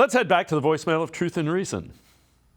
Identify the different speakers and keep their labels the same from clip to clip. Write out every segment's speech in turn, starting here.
Speaker 1: Let's head back to the voicemail of Truth and Reason.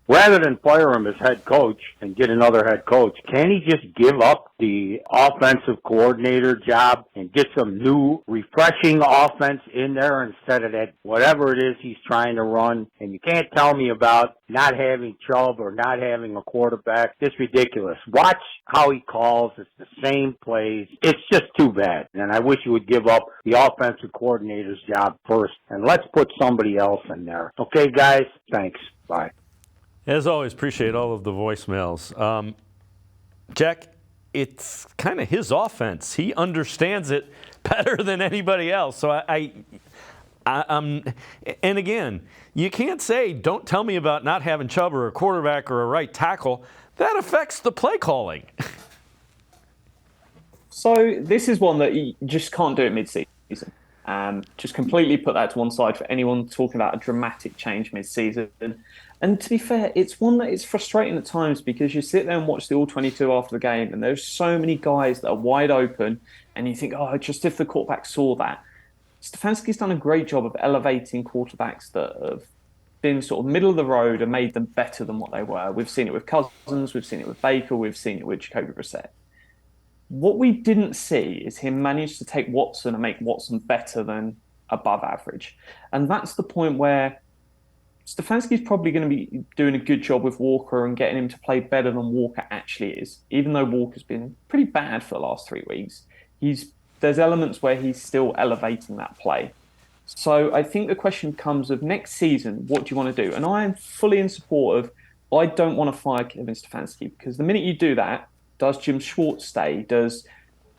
Speaker 2: Rather than fire him as head coach and get another head coach, can he just give up the offensive coordinator job and get some new, refreshing offense in there instead of that whatever it is he's trying to run? And you can't tell me about not having Chubb or not having a quarterback. It's ridiculous. Watch how he calls. It's the same plays. It's just too bad. And I wish he would give up the offensive coordinator's job first. And let's put somebody else in there. Okay, guys? Thanks. Bye.
Speaker 1: As always, appreciate all of the voicemails. Jack, it's kind of his offense. He understands it better than anybody else. So and again, you can't say, don't tell me about not having Chubb or a quarterback or a right tackle. That affects the play calling.
Speaker 3: So this is one that you just can't do it mid-season. Just completely put that to one side for anyone talking about a dramatic change mid-season. And to be fair, it's one that is frustrating at times because you sit there and watch the All-22 after the game and there's so many guys that are wide open and you think, oh, just if the quarterback saw that. Stefanski's done a great job of elevating quarterbacks that have been sort of middle of the road and made them better than what they were. We've seen it with Cousins, we've seen it with Baker, we've seen it with Jacoby Brissett. What we didn't see is him manage to take Watson and make Watson better than above average. And that's the point where Stefanski's probably going to be doing a good job with Walker and getting him to play better than Walker actually is. Even though Walker's been pretty bad for the last 3 weeks, there's elements where he's still elevating that play. So I think the question comes of next season, what do you want to do? And I am fully in support of, I don't want to fire Kevin Stefanski because the minute you do that, does Jim Schwartz stay? Does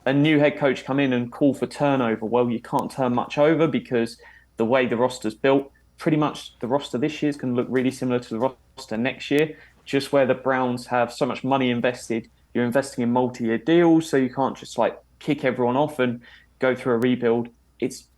Speaker 3: a new head coach come in and call for turnover? Well, you can't turn much over because the way the roster's built, pretty much the roster this year is going to look really similar to the roster next year, just where the Browns have so much money invested. You're investing in multi-year deals, so you can't just like kick everyone off and go through a rebuild. It's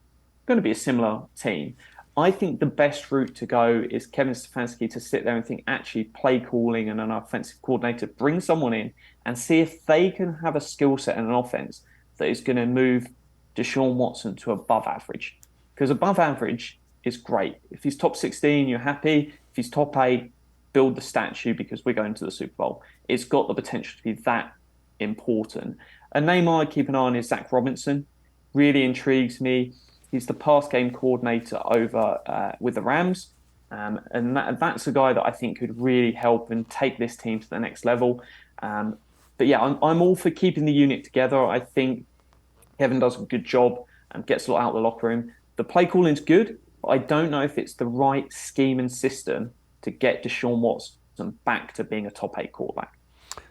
Speaker 3: going to be a similar team. I think the best route to go is Kevin Stefanski to sit there and think, actually, play calling and an offensive coordinator, bring someone in and see if they can have a skill set and an offense that is going to move Deshaun Watson to above average. Because above average is great. If he's top 16, you're happy. If he's top 8, build the statue because we're going to the Super Bowl. It's got the potential to be that important. A name I keep an eye on is Zach Robinson. Really intrigues me. He's the pass game coordinator over with the Rams. And that's a guy that I think could really help and take this team to the next level. But yeah, I'm all for keeping the unit together. I think Kevin does a good job and gets a lot out of the locker room. The play calling's good, but I don't know if it's the right scheme and system to get Deshaun Watson back to being a top 8 quarterback.